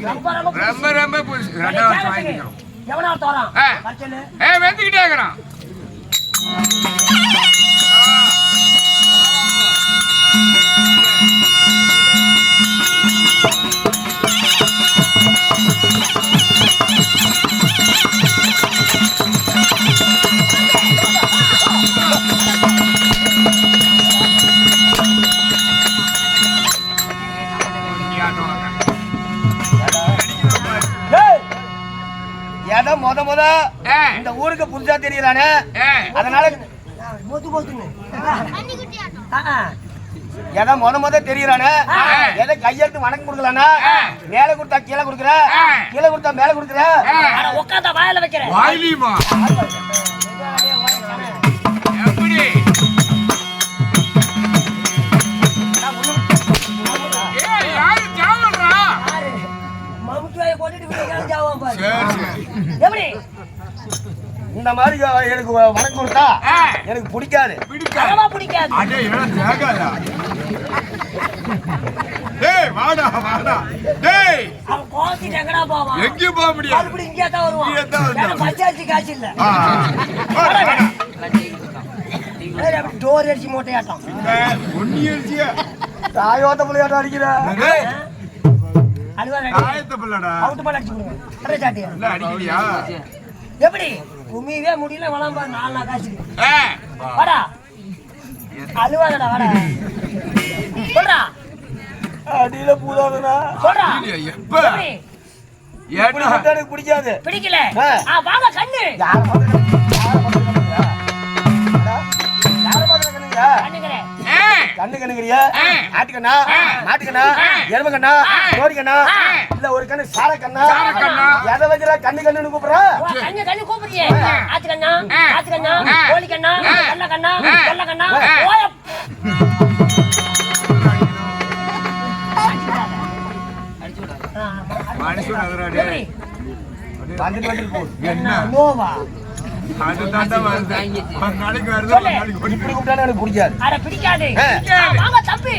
ரொம்ப ரொம்ப புதுசு. 2 வருஷம் வாங்கிக்கிறோம். எவனா தோறான்? வந்துகிட்டே இருக்கிறான். முத இந்த ஊருக்கு புதுசா தெரியறானே, அதனால எதை முத தெரியறானே, எதை கையெழுத்து வணக்கம் கொடுக்கலானா, மேல கொடுத்தா கீழே கொடுக்குற, கீழே கொடுத்தா மேல கொடுக்குற, உட்காந்தா வாயில வைக்கிற வாயிலிமா எப்படி இந்த மாதிரி எனக்கு வணக்கம் கொடுத்தா எனக்கு பிடிக்காது. எங்கேயும் போக முடியாது. டோர் அடிச்சு மூட்டையாட்டம் தாயோத்த பிள்ளையாட்டம் அடிக்கிற எப்படி உண்மையவே முடியல வளம்பா 4 நாள் காசு வாடா அழுவாதடா வாடா சொல்றா அடியில பூதாதனா சொல்றா எப்ப எனக்கு பிடிக்காது பிடிக்கல வாங்க கண்ணு கண்ணு கண்ணுங்கிறியா ஆட்டுக்கண்ணா மாட்டுக்கண்ணா எருமக்கண்ணா கோடிக்கண்ணா இல்ல ஒரு கண்ணு சாரக்கண்ணா எதை வச்சுல கண்ணு கண்ணுன்னு கூப்பிடுற கண்ணு கூப்பிடுறியே ஆட்டுக்கண்ணா ஆட்டுக்கண்ணா கோழிக்கண்ணா வெள்ளக்கண்ணா வெள்ளக்கண்ணா நோவா அதுதான் வருது. ஒரு நாளைக்கு வருது, ஒரு நாளைக்கு இப்படி கூப்பிட்டானே எனக்கு பிடிக்காது. அட பிடிக்காது. வாங்க தம்பி.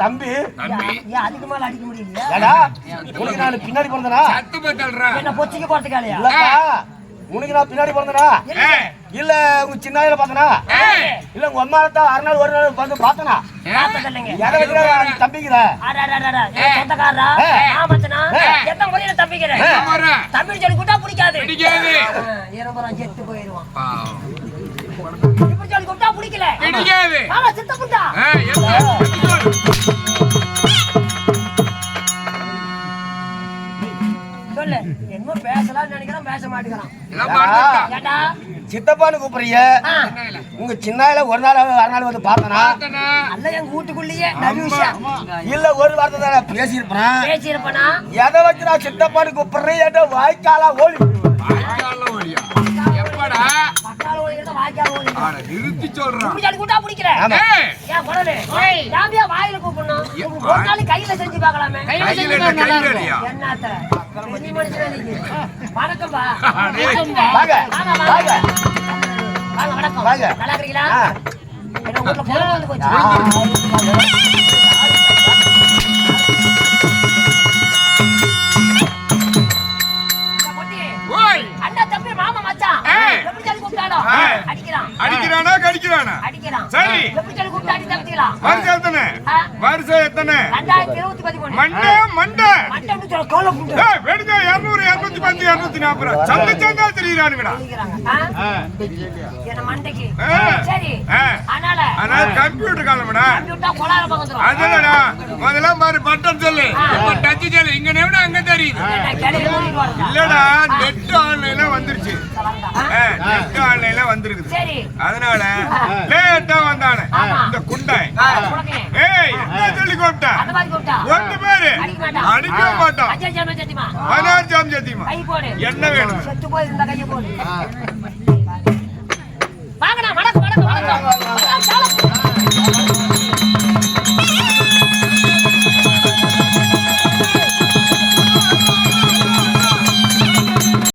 தம்பி அதுக்கு மேல அடிக்க முடியலையா? உனக்கு நான் பின்னாடி பிறந்தனா? என்ன பொச்சிக்க போறதுக்காலையா? உனக்கு நான் பின்னாடி பிறந்தனா? இல்ல உங்க சின்னாயில பார்த்தனா? இல்ல உங்க அம்மா தான் 6 நாள் ஒரு நாள் வந்து பார்த்தனா? தம்பிக்கிற சொந்தக்காரா ஆமாச்சனா எத்தனை முறையில தம்பிக்கிற தம்பி சொல்லி கூட்டா பிடிக்காது இரம்பரம் செத்து போயிடுவான் இப்படி சொல்லி கூட்டா பிடிக்கல ஆமா சித்த கூட்டா சொல்லு என்ன பேசலாம்னு நினைக்கிறேன் பேச மாட்டேங்கிறான் சித்தப்பான்னு கூப்பிடுறீங்க உங்க சின்னாயில ஒரு நாள் 6 நாள் வந்து பார்த்தனா அல்ல எங்க வீட்டுக்குள்ளேயே இல்ல ஒரு வார்த்தை தான் பேசியிருப்பேனா எதை வச்சு நான் சித்தப்பான்னு கூப்பிடுறேன் என்ற வாய்க்காலா ஓடி நிறுத்தி சொல்றான் வாயில கூப்பிடணும் ஒரு நாள் கையில செஞ்சு பாக்கலாமே வணக்கம்பா வணக்கம் நல்லா இருக்கீங்களா என்ன வீட்டுல பொண்ணு வந்து போச்சு அண்ணா தம்பி மாமா மச்சான் எப்படி சொல்லி கூப்பிட்டானோ அடிக்கிறானா கடிக்கிறானா அடிக்கிறான் சரி எப்படி சொல்லி கூப்பிட்டு அடி தப்பிங்களா வருஷம் எத்தனை 2023 மண்டே மண்டே மண்டே சொல்ல கோல கூப்பிடு ஏய் வெடுங்க 200 210 240 சந்த சந்தா தெரியுறானுங்கடா என்ன மண்டைக்கு சரி அதனால கம்ப்யூட்டர் காலம்டா கம்ப்யூட்டர் கோலார பக்கத்துல அதனடா முதல்ல மாதிரி பட்டன் சொல்லு இப்ப டச் சொல்லு இங்க நேவனா அங்க தெரியுது இல்லடா நெட் ஆன்லைன்ல வந்துருச்சு நெட் ஆன்லைன்ல வந்திருக்கு சரி அதனால லேட்டா வந்தானே இந்த குண்டாய் ஏய் என்ன சொல்லி கூப்பிட்டா அந்த மாதிரி கூப்பிட்டா ஒண்ணு பேரு அடிக்க மாட்டான் 16 ஜாம் ஜெத்திமா என்ன வேணும் செத்து போய் இந்த கைய போடு